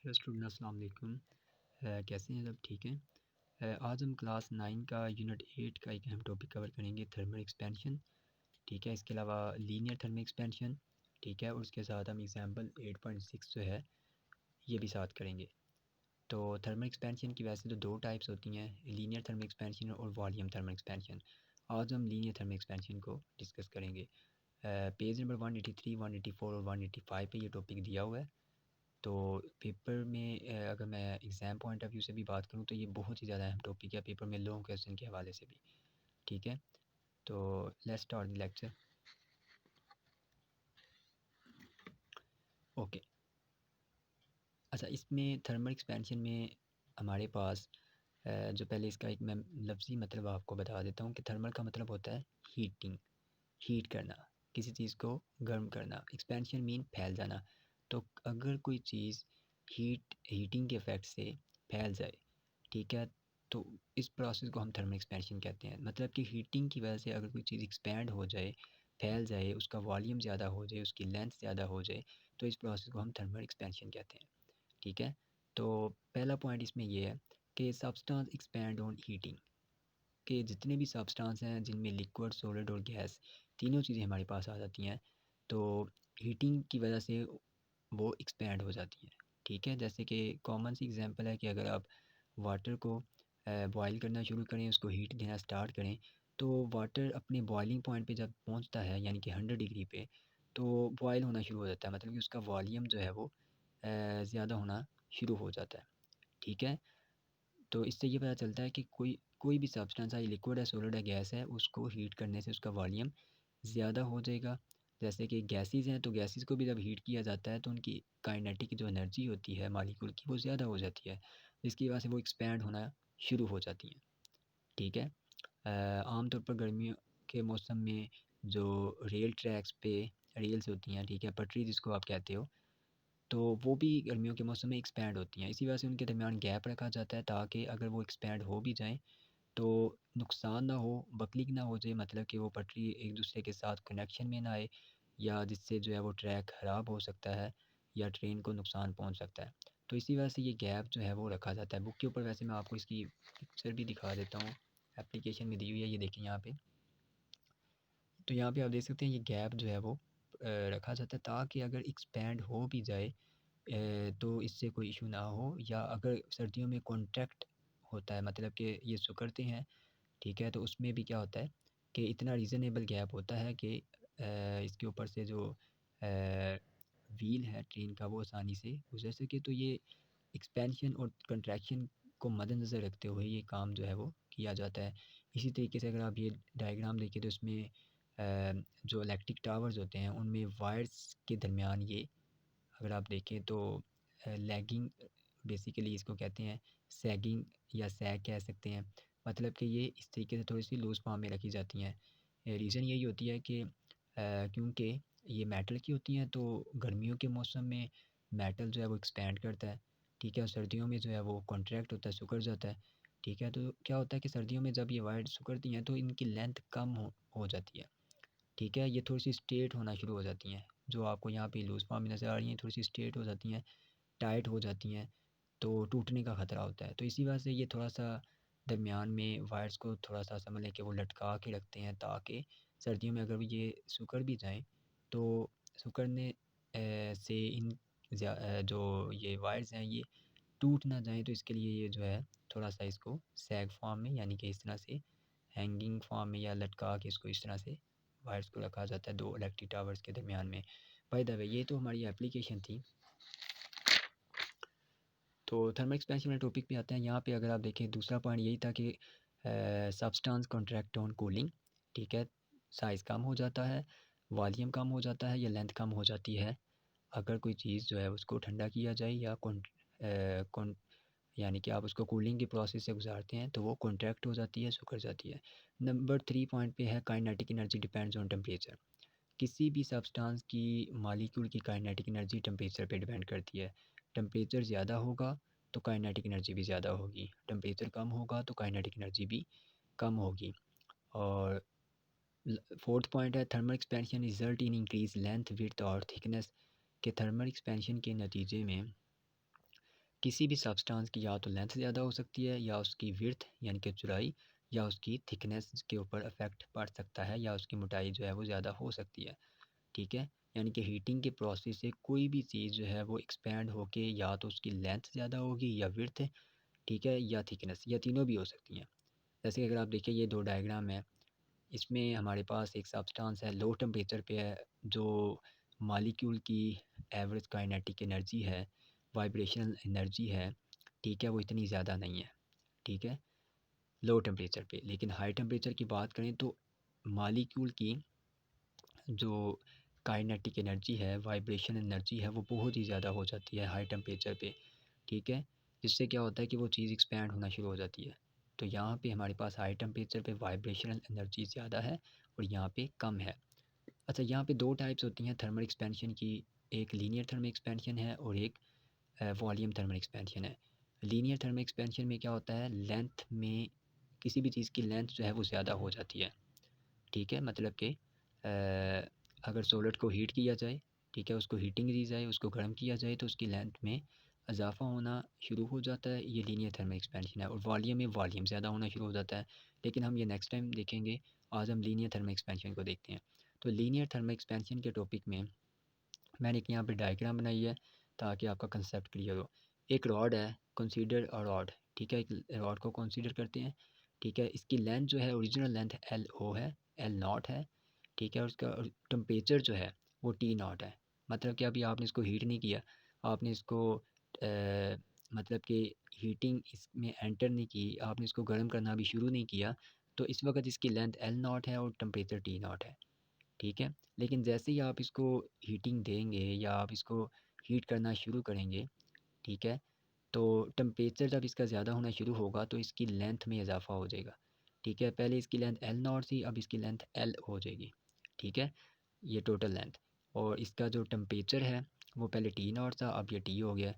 Hello student, अस्सलाम वालेकुम। कैसे हैं सब? ठीक हैं। आज हम क्लास 9 का यूनिट 8 का एक अहम टॉपिक कवर करेंगे, थर्मल एक्सपेंशन। ठीक है, इसके अलावा लीनियर थर्मल एक्सपेंशन। ठीक है, और उसके साथ हम एग्जांपल 8.6 जो है ये भी साथ करेंगे। तो थर्मल एक्सपेंशन की वैसे तो दो टाइप्स होती हैं, लीनियर थर्मल एक्सपेंशन और वॉल्यूम थर्मल एक्सपेंशन। आज हम लीनियर थर्मल एक्सपेंशन को डिस्कस करेंगे। पेज नंबर 183, 184 और 185 पे ये टॉपिक दिया हुआ है। तो पेपर में अगर मैं एग्ज़ाम पॉइंट ऑफ व्यू से भी बात करूँ तो ये बहुत ही ज़्यादा अहम टॉपिक है, पेपर में लॉन्ग क्वेश्चन के हवाले से भी। ठीक है, तो let's start the lecture. Okay. अच्छा, इसमें थर्मल एक्सपेंशन में हमारे पास जो पहले इसका एक मैं लफ्ज़ी मतलब आपको बता देता हूँ कि थर्मल का मतलब होता है हीटिंग, हीट करना, किसी चीज़ को गर्म करना। एक्सपेंशन मीन फैल जाना। तो अगर कोई चीज़ हीटिंग के इफ़ेक्ट से फैल जाए, ठीक है, तो इस प्रोसेस को हम थर्मल एक्सपेंशन कहते हैं। मतलब कि हीटिंग की वजह से अगर कोई चीज़ एक्सपैंड हो जाए, फैल जाए, उसका वॉल्यूम ज़्यादा हो जाए, उसकी लेंथ ज़्यादा हो जाए, तो इस प्रोसेस को हम थर्मल एक्सपेंशन कहते हैं। ठीक है, तो पहला पॉइंट इसमें ये है कि सब्सटेंस एक्सपैंड ऑन हीटिंग, के जितने भी सब्सटेंस हैं जिनमें लिक्विड, सॉलिड और गैस तीनों चीज़ें हमारे पास आ जाती हैं, तो हीटिंग की वजह से वो एक्सपैंड हो जाती हैं। ठीक है, जैसे कि कॉमन सी एग्जांपल है कि अगर आप वाटर को बॉईल करना शुरू करें, उसको हीट देना स्टार्ट करें, तो वाटर अपने बॉइलिंग पॉइंट पे जब पहुंचता है यानी कि 100 डिग्री पे, तो बॉयल होना शुरू हो जाता है। मतलब कि उसका वॉल्यूम जो है वो ज़्यादा होना शुरू हो जाता है। ठीक है, तो इससे ये पता चलता है कि कोई कोई भी सब्सटेंस है, लिक्विड है, सॉलिड है, गैस है, उसको हीट करने से उसका वॉल्यूम ज़्यादा हो जाएगा। जैसे कि गैसेस हैं, तो गैसेस को भी जब हीट किया जाता है तो उनकी काइनेटिक जो एनर्जी होती है मॉलिक्यूल की, वो ज़्यादा हो जाती है, जिसकी वजह से वो एक्सपैंड होना शुरू हो जाती हैं। ठीक है, आमतौर पर गर्मियों के मौसम में जो रेल ट्रैक्स पे रेल्स होती हैं, ठीक है, पटरी जिसको आप कहते हो, तो वो भी गर्मियों के मौसम में एक्सपैंड होती हैं। इसी वजह से उनके दरमियान गैप रखा जाता है ताकि अगर वो एक्सपैंड हो भी जाएँ तो नुकसान ना हो, बकलिंग ना हो जाए, मतलब कि वो पटरी एक दूसरे के साथ कनेक्शन में ना आए, या जिससे जो है वो ट्रैक ख़राब हो सकता है या ट्रेन को नुकसान पहुंच सकता है। तो इसी वजह से ये गैप जो है वो रखा जाता है। बुक के ऊपर वैसे मैं आपको इसकी पिक्चर भी दिखा देता हूँ, एप्लीकेशन में दी हुई है, ये देखिए यहाँ पे। तो यहाँ पे आप देख सकते हैं ये गैप जो है वो रखा जाता है ताकि अगर एक्सपैंड हो भी जाए तो इससे कोई इशू ना हो, या अगर सर्दियों में कॉन्ट्रैक्ट होता है, मतलब कि ये सिकुड़ते हैं, ठीक है, तो उसमें भी क्या होता है कि इतना रीज़नेबल गैप होता है कि इसके ऊपर से जो व्हील है ट्रेन का वो आसानी से गुजर सके। तो ये एक्सपेंशन और कंट्रैक्शन को मद्देनज़र रखते हुए ये काम जो है वो किया जाता है। इसी तरीके से अगर आप ये डायग्राम देखिए तो इसमें जो इलेक्ट्रिक टावर्स होते हैं उनमें वायर्स के दरमियान ये अगर आप देखें तो लैगिंग, बेसिकली इसको कहते हैं सैगिंग या सैग कह सकते हैं। मतलब कि ये इस तरीके से थोड़ी सी लूज़ फॉर्म में रखी जाती हैं। रीज़न यही होती है कि क्योंकि ये मेटल की होती हैं, तो गर्मियों के मौसम में मेटल जो है वो एक्सपैंड करता है, ठीक है, और सर्दियों में जो है वो कॉन्ट्रैक्ट होता है, सिकुड़ जाता है। ठीक है, तो क्या होता है कि सर्दियों में जब ये वायर सिकुड़ती हैं तो इनकी लेंथ कम हो जाती है। ठीक है, ये थोड़ी सी स्ट्रेट होना शुरू हो जाती हैं, जो आपको यहाँ पे लूज़ फॉर्म में नज़र आ रही हैं, थोड़ी सी स्ट्रेट हो जाती हैं, टाइट हो जाती हैं, तो टूटने का ख़तरा होता है। तो इसी वजह से ये थोड़ा-सा दरमियान में वायर्स को थोड़ा-सा समझ लें कि वो लटका के रखते हैं ताकि सर्दियों में अगर ये सिकुड़ भी जाएँ, तो सिकुड़ने से जो ये वायर्स हैं ये टूट ना जाएँ, तो इसके लिए ये जो है थोड़ा-सा इसको सैग फॉर्म में, यानी कि इस तरह से हैंगिंग फॉर्म में या लटका के इसको इस तरह से वायर्स को रखा जाता है 2 इलेक्ट्रिक टावर्स के दरमियान में। बाय द वे ये तो हमारी एप्लीकेशन थी। तो थर्मल एक्सपेंशन वाले टॉपिक पे आते हैं। यहाँ पे अगर आप देखें दूसरा पॉइंट यही था कि सब्सटेंस कॉन्ट्रैक्ट ऑन कूलिंग, ठीक है, साइज़ कम हो जाता है, वॉल्यूम कम हो जाता है या लेंथ कम हो जाती है अगर कोई चीज़ जो है उसको ठंडा किया जाए या यानी कि आप उसको कूलिंग की प्रोसेस से गुजारते हैं तो वो कॉन्ट्रैक्ट हो जाती है, सिकुड़ जाती है। नंबर 3 पॉइंट पे है kinetic energy depends on temperature. किसी भी सब्सटेंस की मॉलिक्यूल की काइनेटिक एनर्जी टेम्परेचर पे डिपेंड करती है। टेम्परेचर ज़्यादा होगा तो काइनेटिक एनर्जी भी ज़्यादा होगी, टेम्परेचर कम होगा तो काइनेटिक एनर्जी भी कम होगी। और फोर्थ पॉइंट है thermal expansion result in increase length, width और थिकनेस। के थर्मल एक्सपेंशन के नतीजे में किसी भी सब्सटेंस की या तो लेंथ ज़्यादा हो सकती है, या उसकी विड्थ यानी कि चौड़ाई, या उसकी थिकनेस के ऊपर इफ़ेक्ट पड़ सकता है, या उसकी मोटाई जो है वो ज़्यादा हो सकती है। ठीक है, यानी कि हीटिंग के प्रोसेस से कोई भी चीज़ जो है वो एक्सपेंड होके या तो उसकी लेंथ ज़्यादा होगी, या विड्थ, ठीक है, या थिकनेस, या तीनों भी हो सकती हैं। जैसे कि अगर आप देखिए ये दो डायग्राम है, इसमें हमारे पास एक सब्सटेंस है, लो टेम्परेचर पे है, जो मॉलिक्यूल की एवरेज काइनेटिक एनर्जी है, वाइब्रेशनल एनर्जी है, ठीक है, वो इतनी ज़्यादा नहीं है। ठीक है, लो टेम्परेचर पे। लेकिन हाई टेम्परेचर की बात करें तो मॉलिक्यूल की जो काइनेटिक एनर्जी है, वाइब्रेशन एनर्जी है, वो बहुत ही ज़्यादा हो जाती है हाई टेम्परेचर पे। ठीक है, जिससे क्या होता है कि वो चीज़ एक्सपैंड होना शुरू हो जाती है। तो यहाँ पे हमारे पास हाई टेम्परेचर पे वाइब्रेशनल एनर्जी ज़्यादा है, और यहाँ पे कम है। अच्छा, यहाँ पे दो टाइप्स होती हैं थर्मल एक्सपेंशन की। एक लीनियर थर्मल एक्सपेंशन है, और एक वॉल्यूम थर्मल एक्सपेंशन है। लीनियर थर्मल एक्सपेंशन में क्या होता है, लेंथ में किसी भी चीज़ की लेंथ जो है वो ज़्यादा हो जाती है। ठीक है, मतलब कि अगर सॉलिड को हीट किया जाए, ठीक है, उसको हीटिंग दी जाए, उसको गर्म किया जाए, तो उसकी लेंथ में इजाफा होना शुरू हो जाता है। ये लीनियर थर्मल एक्सपेंशन है। और वॉल्यूम में वॉल्यूम ज़्यादा होना शुरू हो जाता है। लेकिन हम ये नेक्स्ट टाइम देखेंगे। आज हम लीनियर थर्मल एक्सपेंशन को देखते हैं। तो लीनियर थर्मल एक्सपेंशन के टॉपिक में मैंने एक यहाँ पे डायग्राम बनाई है, ताकि आपका कंसेप्ट क्लियर हो। एक रॉड है, कंसीडर अ रॉड, ठीक है, एक रॉड को कंसीडर करते हैं। ठीक है, इसकी लेंथ जो है, ओरिजिनल लेंथ एल ओ है, एल नॉट है। ठीक है, और उसका टेम्परेचर जो है वो टी नॉट है। मतलब कि अभी आपने इसको हीट नहीं किया, आपने इसको मतलब कि हीटिंग इसमें एंटर नहीं की, आपने इसको गर्म करना अभी शुरू नहीं किया, तो इस वक्त इसकी लेंथ एल नॉट है और टेम्परेचर टी नॉट है। ठीक है, लेकिन जैसे ही आप इसको हीटिंग देंगे, या आप इसको हीट करना शुरू करेंगे, ठीक है, तो टेम्परेचर जब इसका ज़्यादा होना शुरू होगा तो इसकी लेंथ में इजाफा हो जाएगा। ठीक है, पहले इसकी लेंथ एल नॉट थी, अब इसकी लेंथ एल हो जाएगी। ठीक है, ये टोटल लेंथ। और इसका जो टेम्परेचर है वो पहले टी नॉट था, अब ये टी हो गया।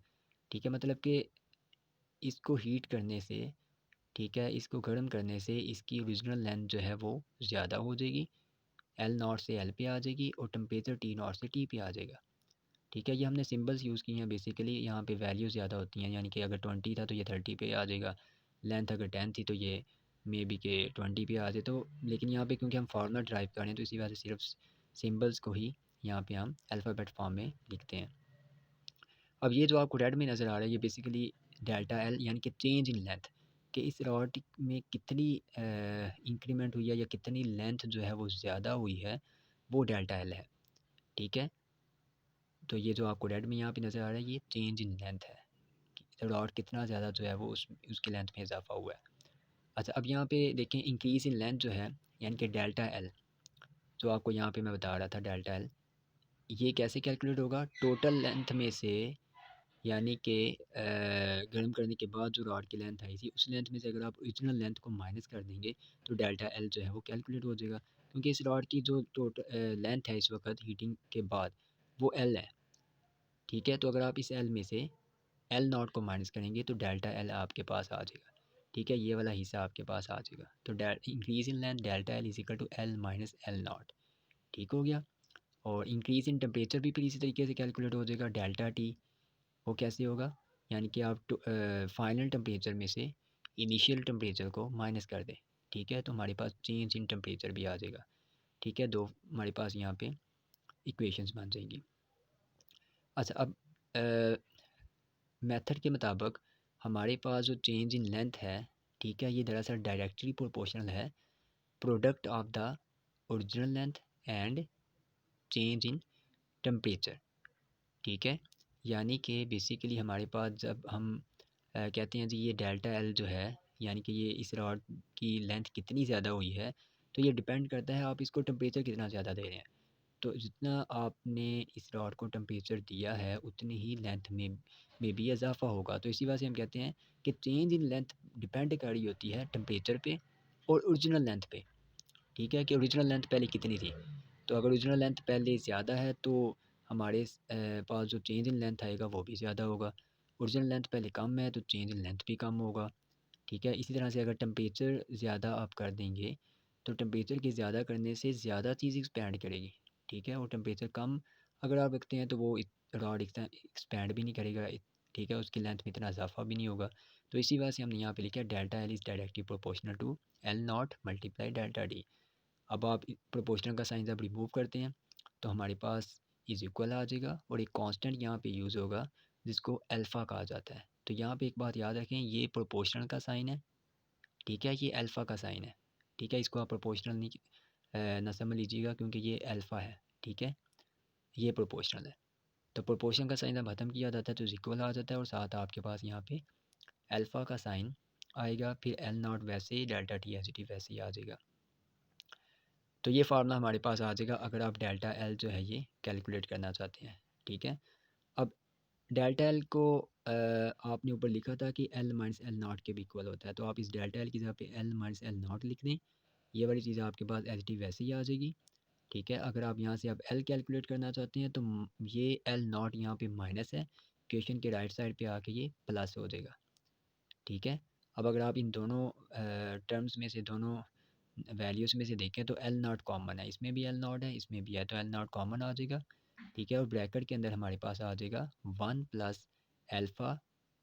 ठीक है, मतलब कि इसको हीट करने से, ठीक है, इसको गर्म करने से इसकी ओरिजिनल लेंथ जो है वो ज़्यादा हो जाएगी, एल नॉट से एल पे आ जाएगी, और टेम्परेचर टी नॉट से टी पे आ जाएगा। ठीक है, ये हमने सिंबल्स यूज़ किए हैं बेसिकली। यहाँ पे वैल्यू ज़्यादा होती हैं, यानी कि अगर 20 था तो ये 30 पे आ जाएगा, लेंथ अगर 10 थी तो ये मे बी के 20 पे आ जाए। तो लेकिन यहाँ पे क्योंकि हम फार्मूला ड्राइव कर रहे हैं, तो इसी वजह से सिर्फ सिंबल्स को ही यहाँ पे हम अल्फ़ाबेट फॉर्म में लिखते हैं। अब ये जो आपको रेड में नज़र आ रहा है, ये बेसिकली डेल्टा एल यानी कि चेंज इन लेंथ, कि इस रॉड में कितनी इंक्रीमेंट हुई है, या कितनी लेंथ जो है वो ज़्यादा हुई है, वो डेल्टा एल है। ठीक है, तो ये जो आपको रेड में यहाँ पे नज़र आ रहा है, ये चेंज इन लेंथ है, कि रॉड कितना ज़्यादा जो है वो उसकी लेंथ में इजाफा हुआ है। अच्छा, अब यहाँ पे देखें, इंक्रीज़ इन लेंथ जो है, यानी कि डेल्टा एल, जो आपको यहाँ पे मैं बता रहा था डेल्टा एल, ये कैसे कैलकुलेट होगा, टोटल लेंथ में से, यानी कि गर्म करने के बाद जो रॉड की लेंथ आई थी, उस लेंथ में से अगर आप ओरिजिनल लेंथ को माइनस कर देंगे, तो डेल्टा एल जो है वो कैलकुलेट हो जाएगा। क्योंकि इस रॉड की जो टोटल लेंथ है इस वक्त हीटिंग के बाद, वो एल है। ठीक है, तो अगर आप इस एल में से एल नॉट को माइनस करेंगे, तो डेल्टा एल आपके पास आ जाएगा। ठीक है, ये वाला हिस्सा आपके पास आ जाएगा। तो increase in length delta L is equal to L minus L naught. ठीक हो गया। और इंक्रीज इन टेम्परेचर भी फिर इसी तरीके से कैलकुलेट हो जाएगा, डेल्टा टी। वो कैसे होगा, यानी कि आप फाइनल टेम्परेचर में से इनिशियल टेम्परेचर को माइनस कर दें। ठीक है, तो हमारे पास चेंज इन टेम्परेचर भी आ जाएगा। ठीक है, दो हमारे पास यहाँ पे इक्वेशंस बन जाएंगी। अच्छा, अब मेथड के मुताबिक हमारे पास जो चेंज इन लेंथ है, ठीक है, ये दरअसल डायरेक्टली प्रोपोर्शनल है product of the original length and change in temperature. ठीक है, यानी कि बेसिकली हमारे पास जब हम कहते हैं जी ये डेल्टा एल जो है, यानी कि ये इस रॉड की लेंथ कितनी ज़्यादा हुई है, तो ये डिपेंड करता है आप इसको टेम्परेचर कितना ज़्यादा दे रहे हैं। तो जितना आपने इस रॉड को टेम्परेचर दिया है, उतनी ही लेंथ में भी इजाफा होगा। तो इसी वजह से हम कहते हैं कि चेंज इन लेंथ डिपेंड कर रही होती है टेम्परेचर पे और ओरिजिनल लेंथ पे। ठीक है, कि ओरिजिनल लेंथ पहले कितनी थी। तो अगर ओरिजिनल लेंथ पहले ज़्यादा है, तो हमारे पास जो चेंज इन लेंथ आएगा वो भी ज़्यादा होगा। ओरिजिनल लेंथ पहले कम है, तो चेंज इन लेंथ भी कम होगा। ठीक है, इसी तरह से अगर टेम्परेचर ज़्यादा आप कर देंगे, तो टेम्परेचर के ज़्यादा करने से ज़्यादा चीज़ एक्सपैंड करेगी। ठीक है, और टेम्परेचर कम अगर आप रखते हैं, तो वो रॉड एक्सपैंड भी नहीं करेगा, ठीक है, उसकी लेंथ में इतना इजाफा भी नहीं होगा। तो इसी वजह से हमने यहाँ पे लिखा है delta L is directly proportional to L naught multiply delta D. अब आप प्रोपोर्शनल का साइन जब रिमूव करते हैं तो हमारे पास इज इक्वल आ जाएगा और एक कांस्टेंट यहाँ पे यूज़ होगा जिसको अल्फ़ा कहा जाता है। तो यहाँ पे एक बात याद रखें, ये प्रोपोर्शनल का साइन है, ठीक है, ये अल्फ़ा का साइन है, ठीक है। इसको आप प्रोपोर्शनल नहीं ना समझ लीजिएगा क्योंकि ये अल्फ़ा है, ठीक है, ये प्रोपोर्शनल है। तो प्रोपोर्शन का साइन जब ख़त्म किया जाता है तो इक्वल आ जाता है और साथ आपके पास यहाँ पे अल्फ़ा का साइन आएगा, फिर एल नॉट वैसे ही, डेल्टा टी एस टी वैसे ही आ जाएगा। तो ये फार्मूला हमारे पास आ जाएगा अगर आप डेल्टा एल जो है ये कैलकुलेट करना चाहते हैं, ठीक है। अब डेल्टा एल को आपने ऊपर लिखा था कि एल माइनस एल नॉट के भी इक्वल होता है, तो आप इस डेल्टा एल की जगह पे एल माइनस एल नॉट लिख दें, ये वाली चीज़ आपके पास एच टी वैसे ही आ जाएगी, ठीक है। अगर आप यहाँ से आप एल कैलकुलेट करना चाहते हैं तो ये एल नॉट यहाँ पे माइनस है, इक्वेशन के राइट साइड पे आके ये प्लस हो जाएगा, ठीक है। अब अगर आप इन दोनों टर्म्स में से, दोनों वैल्यूज़ में से देखें तो एल नॉट कॉमन है, इसमें भी एल नॉट है, इसमें भी है, तो एल नॉट कॉमन आ जाएगा, ठीक है। और ब्रैकेट के अंदर हमारे पास आ जाएगा one plus alpha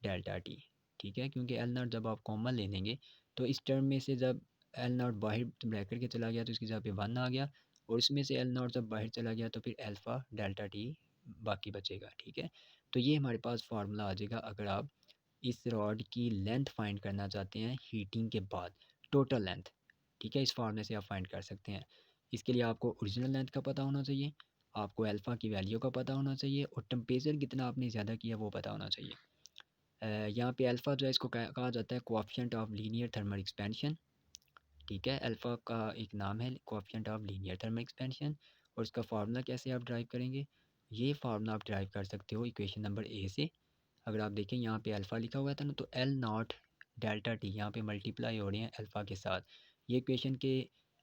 delta T, ठीक है। क्योंकि एल नॉट जब आप कॉमन ले लेंगे तो इस टर्म में से जब एल नॉट बाहर ब्रैकेट के चला गया तो इसकी जगह पे वन आ गया, और इसमें से एल नॉट जब बाहर चला गया तो फिर एल्फ़ा डेल्टा टी बाकी बचेगा, ठीक है। तो ये हमारे पास फार्मूला आ जाएगा अगर आप इस रॉड की लेंथ फाइंड करना चाहते हैं हीटिंग के बाद, टोटल लेंथ, ठीक है। इस फार्मूले से आप फाइंड कर सकते हैं। इसके लिए आपको ओरिजिनल लेंथ का पता होना चाहिए, आपको अल्फ़ा की वैल्यू का पता होना चाहिए, और टेम्परेचर कितना आपने ज़्यादा किया वो पता होना चाहिए। यहाँ पे अल्फ़ा जो है इसको कहा जाता है coefficient of linear thermal expansion, ठीक है। अल्फ़ा का एक नाम है coefficient of linear thermal expansion, और उसका फार्मूला कैसे आप ड्राइव करेंगे, ये फार्मूला आप ड्राइव कर सकते हो इक्वेशन नंबर ए से। अगर आप देखें यहाँ पे अल्फ़ा लिखा हुआ था ना, तो एल नॉट डेल्टा टी यहाँ पे मल्टीप्लाई हो रहे हैं अल्फ़ा के साथ, ये इक्वेशन के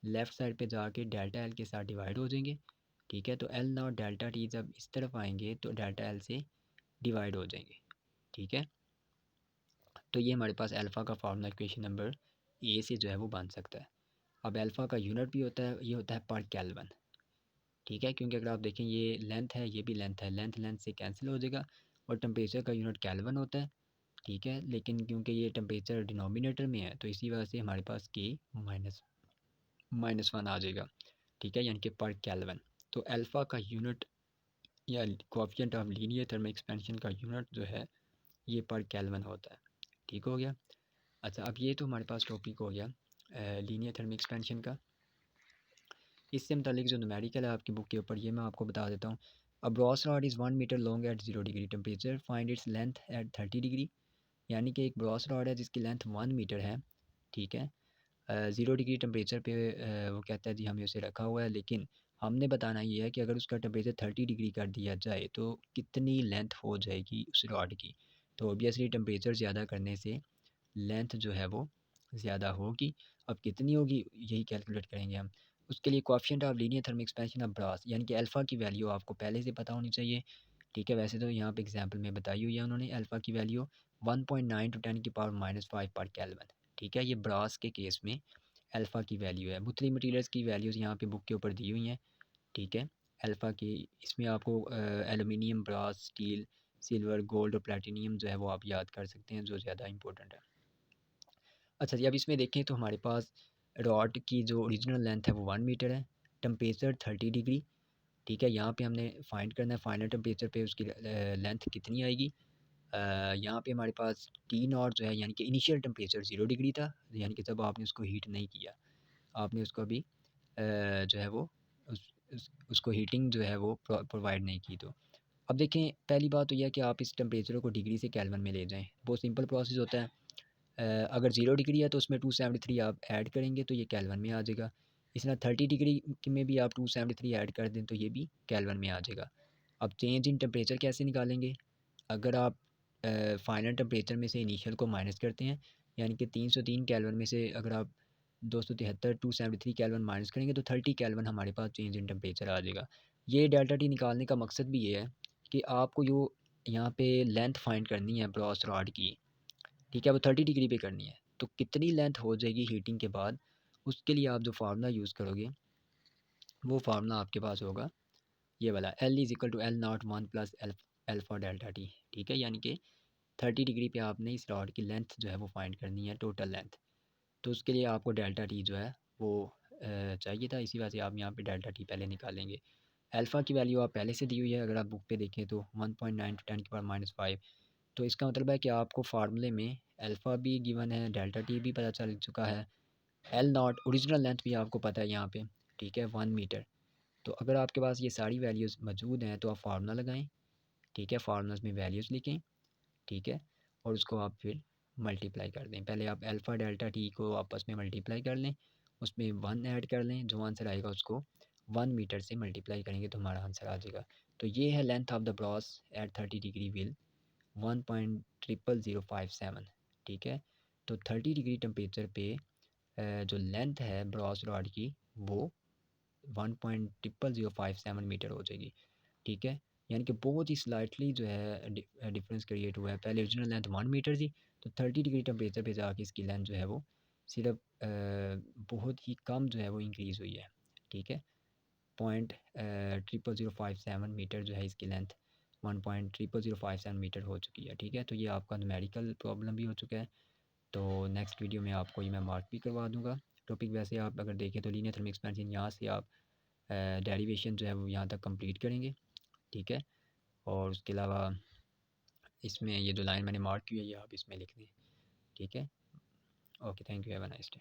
लेफ़्ट साइड पे जाके डेल्टा एल के साथ डिवाइड हो जाएंगे, ठीक है। तो एल नॉट डेल्टा टी जब इस तरफ आएंगे तो डेल्टा एल से डिवाइड हो जाएंगे, ठीक है। तो ये हमारे पास अल्फ़ा का फार्मूला इक्वेशन नंबर ए से जो है वो बन सकता है। अब अल्फ़ा का यूनिट भी होता है, ये होता है पर केल्विन, ठीक है। क्योंकि अगर आप देखें ये लेंथ है, ये भी लेंथ है, लेंथ लेंथ से कैंसिल हो जाएगा, और टेम्परेचर का यूनिट केल्विन होता है, ठीक है। लेकिन क्योंकि ये टेम्परेचर डिनोमिनेटर में है तो इसी वजह से हमारे पास के माइनस माइनस वन आ जाएगा, ठीक है, यानी कि पर केल्विन। तो अल्फ़ा का यूनिट या coefficient of linear thermal expansion का यूनिट जो है ये पर केल्विन होता है, ठीक हो गया। अच्छा, अब ये तो हमारे पास टॉपिक हो गया लीनियर थर्मल एक्सपेंशन का। इससे मुतालिक जो न्यूमेरिकल है आपकी बुक के ऊपर, ये मैं आपको बता देता हूँ। A brass rod is 1 metre long at 0 degree temperature, find its length at 30 degree. यानी कि एक ब्रॉस रॉड है जिसकी लेंथ 1 मीटर है, ठीक है। 0 डिग्री टेम्परेचर पे वो कहता है जी हमें उसे रखा हुआ है, लेकिन हमने बताना ये है कि अगर उसका टेम्परेचर 30 डिग्री कर दिया जाए तो कितनी लेंथ हो जाएगी उस रॉड की। तो ऑब्वियसली टेम्परेचर ज़्यादा करने से लेंथ जो है वो ज़्यादा होगी। अब कितनी होगी यही कैलकुलेट करेंगे हम। उसके लिए coefficient of linear thermal expansion of Bros, यानी कि अल्फ़ा की वैल्यू आपको पहले से पता होनी चाहिए, ठीक है। वैसे तो यहाँ पे एग्जांपल में बताई हुई है उन्होंने, अल्फ़ा की वैल्यू 1.9 × 10⁻⁻5 पर केल्विन, ठीक है। ये ब्रास के केस में अल्फ़ा की वैल्यू है। मुख्तलिफ मटीरियल्स की वैल्यूज़ यहाँ पे बुक के ऊपर दी हुई हैं, ठीक है। अल्फ़ा की इसमें आपको aluminium, brass, steel, silver, gold और प्लेटिनियम जो है वो आप याद कर सकते हैं, जो ज़्यादा इंपॉर्टेंट है। अच्छा जी, अब इसमें देखें तो हमारे पास रॉड की जो ओरिजिनल लेंथ है वो 1 मीटर है, टेम्परेचर 30 डिग्री, ठीक है। यहाँ पे हमने फाइंड करना है फाइनल टेम्परेचर पे उसकी लेंथ कितनी आएगी। यहाँ पे हमारे पास टी नॉट जो है, यानी कि इनिशियल टेम्परेचर 0 डिग्री था, यानी कि जब आपने उसको हीट नहीं किया, आपने उसको अभी जो है वो उसको हीटिंग जो है वो प्रोवाइड नहीं की। तो अब देखें, पहली बात तो यह है कि आप इस टेम्परेचर को डिग्री से केल्विन में ले जाएँ, बहुत सिंपल प्रोसेस होता है। अगर 0 डिग्री है तो उसमें 273 आप ऐड करेंगे तो ये केल्विन में आ जाएगा। इस तरह 30 डिग्री में भी आप 273 ऐड कर दें तो ये भी केल्विन में आ जाएगा। अब चेंज इन टेम्परेचर कैसे निकालेंगे, अगर आप फाइनल टेम्परेचर में से इनिशियल को माइनस करते हैं, यानी कि 303 केल्विन में से अगर आप 273 273 केल्विन माइनस करेंगे तो 30 केल्विन हमारे पास चेंज इन टेम्परेचर आ जाएगा। ये डेल्टा टी निकालने का मकसद भी ये है कि आपको जो यहाँ पे लेंथ फाइंड करनी है ब्रॉस रॉड की, ठीक है, वो 30 डिग्री पे करनी है, तो कितनी लेंथ हो जाएगी हीटिंग के बाद, उसके लिए आप जो फार्मूला यूज़ करोगे वो फार्मूला आपके पास होगा ये वाला, L is equal to L naught one plus alpha delta T, ठीक है। यानी कि 30 डिग्री पे आपने इस रॉड की लेंथ जो है वो फाइंड करनी है, टोटल लेंथ। तो उसके लिए आपको डेल्टा टी जो है वो चाहिए था, इसी वजह से आप यहाँ पे डेल्टा टी पहले निकालेंगे। अल्फ़ा की वैल्यू आप पहले से दी हुई है, अगर आप बुक पे देखें तो 1.9 × 10⁻⁵। तो इसका मतलब है कि आपको फार्मूले में अल्फ़ा भी गिवन है, डेल्टा टी भी पता चल चुका है, एल नॉट ओरिजिनल लेंथ भी आपको पता है यहाँ पे, ठीक है, 1 मीटर। तो अगर आपके पास ये सारी वैल्यूज़ मौजूद हैं तो आप फार्मूला लगाएं, ठीक है, फार्मूलाज में वैल्यूज़ लिखें, ठीक है, और उसको आप फिर मल्टीप्लाई कर दें। पहले आप अल्फ़ा डेल्टा टी को आपस में मल्टीप्लाई कर लें, उसमें 1 ऐड कर लें, जो आंसर आएगा उसको 1 मीटर से मल्टीप्लाई करेंगे तो हमारा आंसर आ जाएगा। तो ये है length of the brass at 30 degree will 1.00057, ठीक है। तो 30 डिग्री टेम्परेचर पे जो लेंथ है ब्रॉस रॉड की वो 1.00057 मीटर हो जाएगी, ठीक है। यानी कि बहुत ही स्लाइटली जो है डिफरेंस क्रिएट हुआ है। पहले ओरिजिनल लेंथ 1 मीटर थी, तो 30 डिग्री टेम्परेचर पे जाके इसकी लेंथ जो है वो सिर्फ बहुत ही कम जो है वो इंक्रीज़ हुई है, ठीक है। 0.00057 मीटर जो है इसकी लेंथ 1.00057 मीटर हो चुकी है, ठीक है। तो ये आपका न्यूमेरिकल प्रॉब्लम भी हो चुका है। तो नेक्स्ट वीडियो में आपको ये मैं मार्क भी करवा दूंगा टॉपिक। वैसे आप अगर देखें तो लीनियर थर्मल एक्सपेंशन यहाँ से आप डेरिवेशन जो है वो यहाँ तक कंप्लीट करेंगे, ठीक है। और उसके अलावा इसमें ये जो लाइन मैंने मार्क की है ये आप इसमें लिख दें, ठीक है। Okay, thank you, have a nice day.